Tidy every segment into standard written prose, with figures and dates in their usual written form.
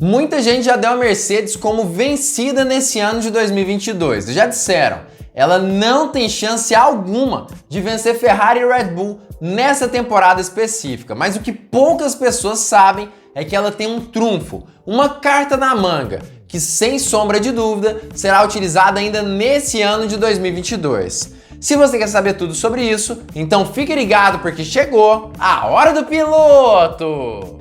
Muita gente já deu a Mercedes como vencida nesse ano de 2022. Já disseram, ela não tem chance alguma de vencer Ferrari e Red Bull nessa temporada específica. Mas o que poucas pessoas sabem é que ela tem um trunfo, uma carta na manga, que sem sombra de dúvida será utilizada ainda nesse ano de 2022. Se você quer saber tudo sobre isso, então fique ligado porque chegou a hora do piloto!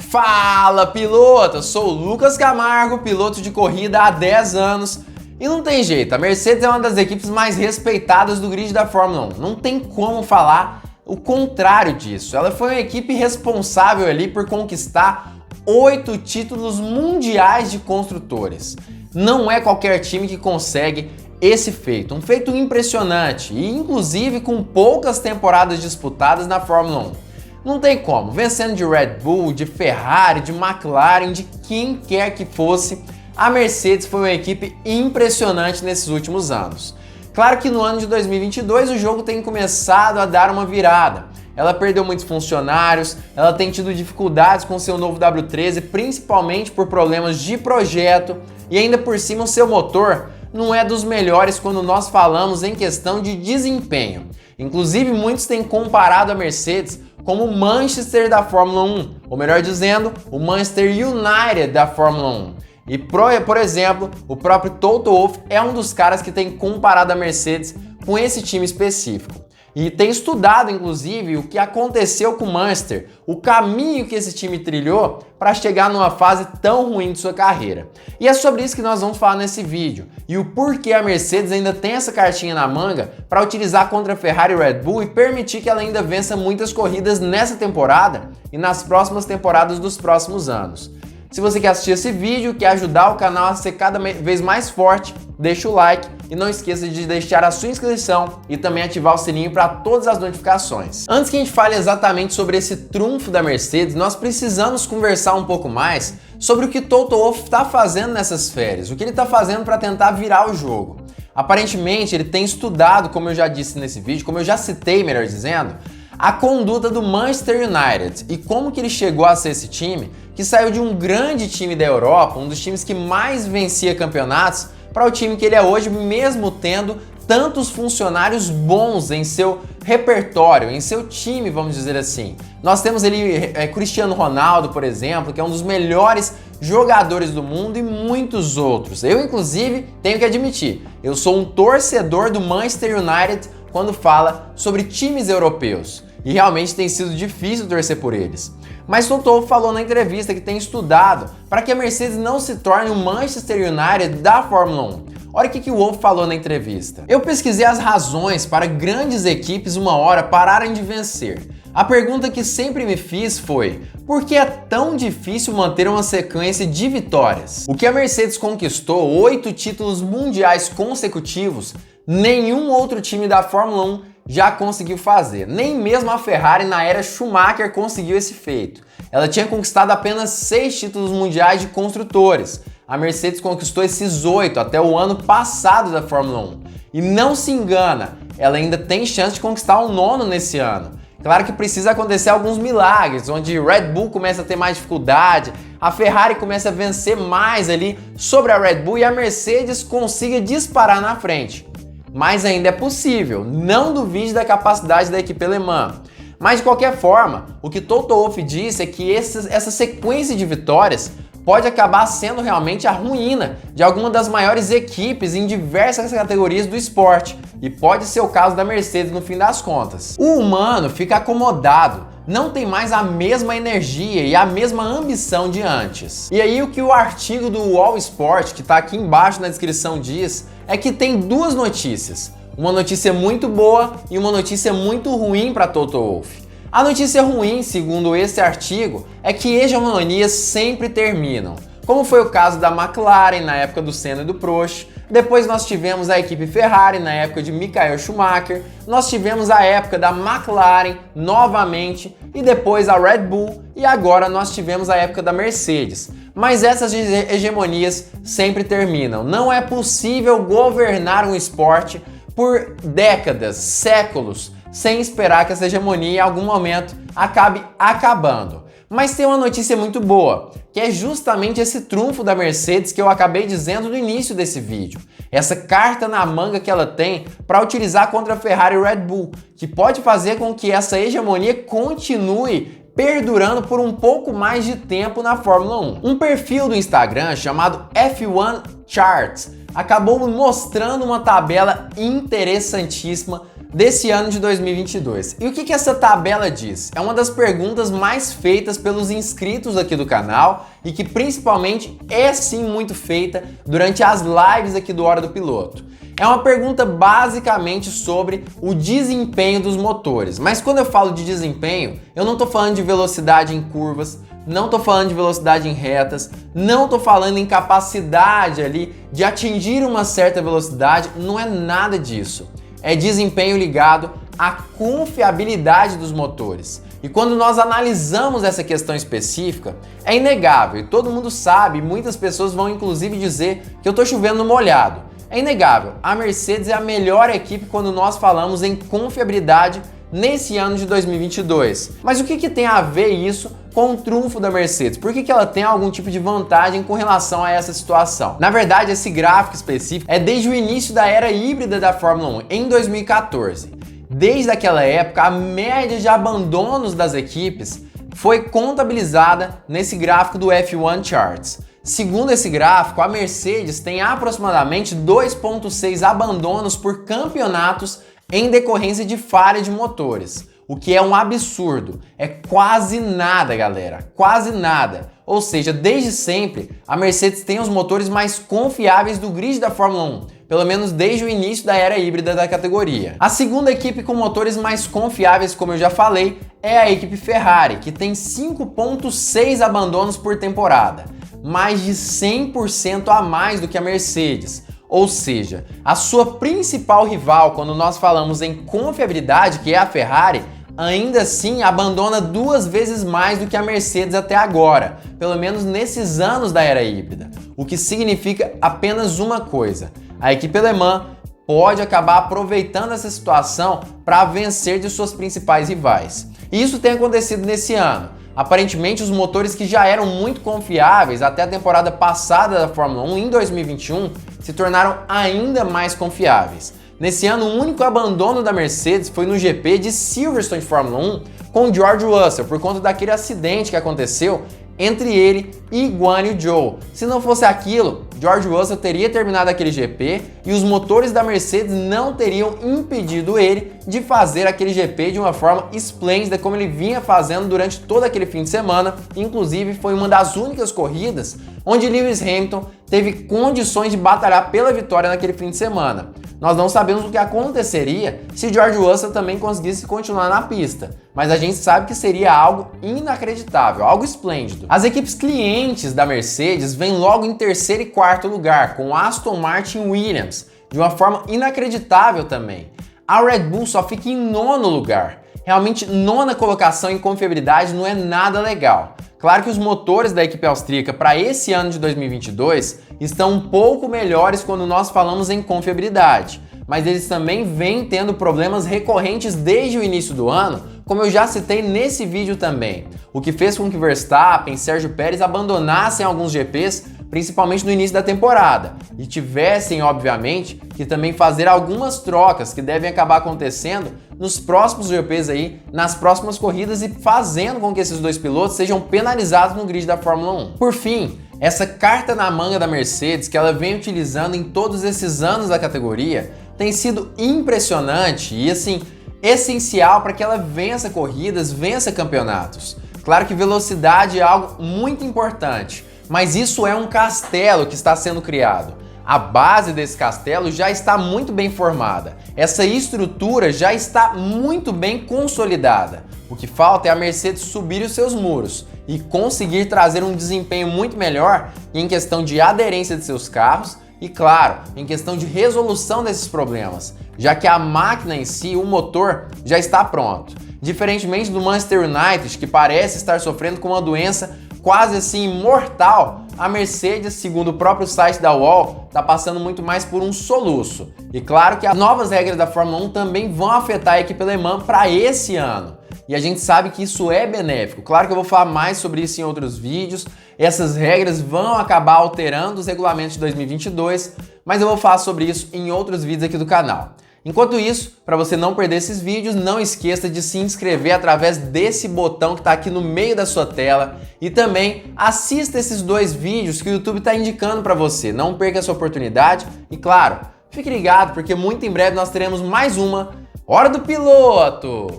Fala, piloto! Eu sou o Lucas Camargo, piloto de corrida há 10 anos. E não tem jeito, a Mercedes é uma das equipes mais respeitadas do grid da Fórmula 1. Não tem como falar o contrário disso. Ela foi uma equipe responsável ali por conquistar 8 títulos mundiais de construtores. Não é qualquer time que consegue esse feito. Um feito impressionante e inclusive com poucas temporadas disputadas na Fórmula 1. Não tem como, vencendo de Red Bull, de Ferrari, de McLaren, de quem quer que fosse, a Mercedes foi uma equipe impressionante nesses últimos anos. Claro que no ano de 2022 o jogo tem começado a dar uma virada. Ela perdeu muitos funcionários, ela tem tido dificuldades com seu novo W13, principalmente por problemas de projeto, e ainda por cima o seu motor não é dos melhores quando nós falamos em questão de desempenho. Inclusive muitos têm comparado a Mercedes como o Manchester da Fórmula 1, ou melhor dizendo, o Manchester United da Fórmula 1. E por exemplo, o próprio Toto Wolff é um dos caras que tem comparado a Mercedes com esse time específico. E tem estudado, inclusive, o que aconteceu com o Manchester, o caminho que esse time trilhou para chegar numa fase tão ruim de sua carreira. E é sobre isso que nós vamos falar nesse vídeo. E o porquê a Mercedes ainda tem essa cartinha na manga para utilizar contra a Ferrari e Red Bull e permitir que ela ainda vença muitas corridas nessa temporada e nas próximas temporadas dos próximos anos. Se você quer assistir esse vídeo, quer ajudar o canal a ser cada vez mais forte, deixa o like e não esqueça de deixar a sua inscrição e também ativar o sininho para todas as notificações. Antes que a gente fale exatamente sobre esse trunfo da Mercedes, nós precisamos conversar um pouco mais sobre o que Toto Wolff está fazendo nessas férias, o que ele está fazendo para tentar virar o jogo. Aparentemente ele tem estudado, como eu já disse nesse vídeo, como eu já citei, melhor dizendo, a conduta do Manchester United e como que ele chegou a ser esse time que saiu de um grande time da Europa, um dos times que mais vencia campeonatos, para o time que ele é hoje, mesmo tendo tantos funcionários bons em seu repertório, em seu time, vamos dizer assim. Nós temos ali Cristiano Ronaldo, por exemplo, que é um dos melhores jogadores do mundo e muitos outros. Eu, inclusive, tenho que admitir, eu sou um torcedor do Manchester United quando fala sobre times europeus. E realmente tem sido difícil torcer por eles. Mas Toto Wolff falou na entrevista que tem estudado para que a Mercedes não se torne o Manchester United da Fórmula 1. Olha o que o Wolff falou na entrevista. Eu pesquisei as razões para grandes equipes uma hora pararem de vencer. A pergunta que sempre me fiz foi: por que é tão difícil manter uma sequência de vitórias? O que a Mercedes conquistou 8 títulos mundiais consecutivos, nenhum outro time da Fórmula 1 já conseguiu fazer. Nem mesmo a Ferrari na era Schumacher conseguiu esse feito. Ela tinha conquistado apenas 6 títulos mundiais de construtores. A Mercedes conquistou esses 8 até o ano passado da Fórmula 1. E não se engana, ela ainda tem chance de conquistar o 9º nesse ano. Claro que precisa acontecer alguns milagres, onde Red Bull começa a ter mais dificuldade, a Ferrari começa a vencer mais ali sobre a Red Bull e a Mercedes consiga disparar na frente. Mas ainda é possível, não duvide da capacidade da equipe alemã. Mas de qualquer forma, o que Toto Wolff disse é que essa sequência de vitórias pode acabar sendo realmente a ruína de alguma das maiores equipes em diversas categorias do esporte, e pode ser o caso da Mercedes no fim das contas. O humano fica acomodado, não tem mais a mesma energia e a mesma ambição de antes. E aí o que o artigo do All Sport, que está aqui embaixo na descrição, diz é que tem duas notícias. Uma notícia muito boa e uma notícia muito ruim para Toto Wolff. A notícia ruim, segundo esse artigo, é que hegemonias sempre terminam. Como foi o caso da McLaren na época do Senna e do Prost. Depois nós tivemos a equipe Ferrari na época de Michael Schumacher. Nós tivemos a época da McLaren novamente e depois a Red Bull e agora nós tivemos a época da Mercedes. Mas essas hegemonias sempre terminam. Não é possível governar um esporte por décadas, séculos, sem esperar que essa hegemonia em algum momento acabe acabando. Mas tem uma notícia muito boa, que é justamente esse trunfo da Mercedes que eu acabei dizendo no início desse vídeo. Essa carta na manga que ela tem para utilizar contra a Ferrari e Red Bull, que pode fazer com que essa hegemonia continue perdurando por um pouco mais de tempo na Fórmula 1. Um perfil do Instagram chamado F1 Charts acabou mostrando uma tabela interessantíssima desse ano de 2022. E o que essa tabela diz? É uma das perguntas mais feitas pelos inscritos aqui do canal e que principalmente é sim muito feita durante as lives aqui do Hora do Piloto. É uma pergunta basicamente sobre o desempenho dos motores. Mas quando eu falo de desempenho, eu não estou falando de velocidade em curvas, não estou falando de velocidade em retas, não estou falando em capacidade ali de atingir uma certa velocidade, não é nada disso. É desempenho ligado à confiabilidade dos motores. E quando nós analisamos essa questão específica, é inegável, e todo mundo sabe, muitas pessoas vão inclusive dizer que eu estou chovendo no molhado. É inegável, a Mercedes é a melhor equipe quando nós falamos em confiabilidade nesse ano de 2022. Mas o que tem a ver isso com o trunfo da Mercedes? Por que ela tem algum tipo de vantagem com relação a essa situação? Na verdade, esse gráfico específico é desde o início da era híbrida da Fórmula 1, em 2014. Desde aquela época, a média de abandonos das equipes foi contabilizada nesse gráfico do F1 Charts. Segundo esse gráfico, a Mercedes tem aproximadamente 2,6 abandonos por campeonatos em decorrência de falha de motores, o que é um absurdo. É quase nada, galera, quase nada. Ou seja, desde sempre, a Mercedes tem os motores mais confiáveis do grid da Fórmula 1, pelo menos desde o início da era híbrida da categoria. A segunda equipe com motores mais confiáveis, como eu já falei, é a equipe Ferrari, que tem 5,6 abandonos por temporada, mais de 100% a mais do que a Mercedes. Ou seja, a sua principal rival quando nós falamos em confiabilidade, que é a Ferrari, ainda assim abandona 2 vezes mais do que a Mercedes até agora, pelo menos nesses anos da era híbrida. O que significa apenas uma coisa: a equipe alemã pode acabar aproveitando essa situação para vencer de suas principais rivais. E isso tem acontecido nesse ano. Aparentemente, os motores que já eram muito confiáveis até a temporada passada da Fórmula 1, em 2021, se tornaram ainda mais confiáveis. Nesse ano, o único abandono da Mercedes foi no GP de Silverstone de Fórmula 1 com George Russell, por conta daquele acidente que aconteceu entre ele e Guan Yu Zhou. Se não fosse aquilo, George Russell teria terminado aquele GP e os motores da Mercedes não teriam impedido ele de fazer aquele GP de uma forma esplêndida, como ele vinha fazendo durante todo aquele fim de semana. Inclusive, foi uma das únicas corridas onde Lewis Hamilton teve condições de batalhar pela vitória naquele fim de semana. Nós não sabemos o que aconteceria se George Russell também conseguisse continuar na pista, mas a gente sabe que seria algo inacreditável, algo esplêndido. As equipes clientes da Mercedes vêm logo em terceiro e quarto lugar, com Aston Martin e Williams, de uma forma inacreditável também. A Red Bull só fica em nono lugar. Realmente, nona colocação em confiabilidade não é nada legal. Claro que os motores da equipe austríaca para esse ano de 2022 estão um pouco melhores quando nós falamos em confiabilidade, mas eles também vêm tendo problemas recorrentes desde o início do ano, como eu já citei nesse vídeo também, o que fez com que Verstappen e Sérgio Pérez abandonassem alguns GPs, principalmente no início da temporada, e tivessem, obviamente, que também fazer algumas trocas que devem acabar acontecendo nos próximos GPs aí, nas próximas corridas, e fazendo com que esses dois pilotos sejam penalizados no grid da Fórmula 1. Por fim, essa carta na manga da Mercedes que ela vem utilizando em todos esses anos da categoria tem sido impressionante e, assim, essencial para que ela vença corridas, vença campeonatos. Claro que velocidade é algo muito importante, mas isso é um castelo que está sendo criado. A base desse castelo já está muito bem formada. Essa estrutura já está muito bem consolidada. O que falta é a Mercedes subir os seus muros e conseguir trazer um desempenho muito melhor em questão de aderência de seus carros e, claro, em questão de resolução desses problemas, já que a máquina em si, o motor, já está pronto. Diferentemente do Manchester United, que parece estar sofrendo com uma doença quase assim mortal, a Mercedes, segundo o próprio site da UOL, está passando muito mais por um soluço. E claro que as novas regras da Fórmula 1 também vão afetar a equipe alemã para esse ano. e a gente sabe que isso é benéfico. Claro que eu vou falar mais sobre isso em outros vídeos, essas regras vão acabar alterando os regulamentos de 2022, mas eu vou falar sobre isso em outros vídeos aqui do canal. Enquanto isso, para você não perder esses vídeos, não esqueça de se inscrever através desse botão que está aqui no meio da sua tela e também assista esses 2 vídeos que o YouTube está indicando para você. Não perca essa oportunidade e, claro, fique ligado porque muito em breve nós teremos mais uma Hora do Piloto!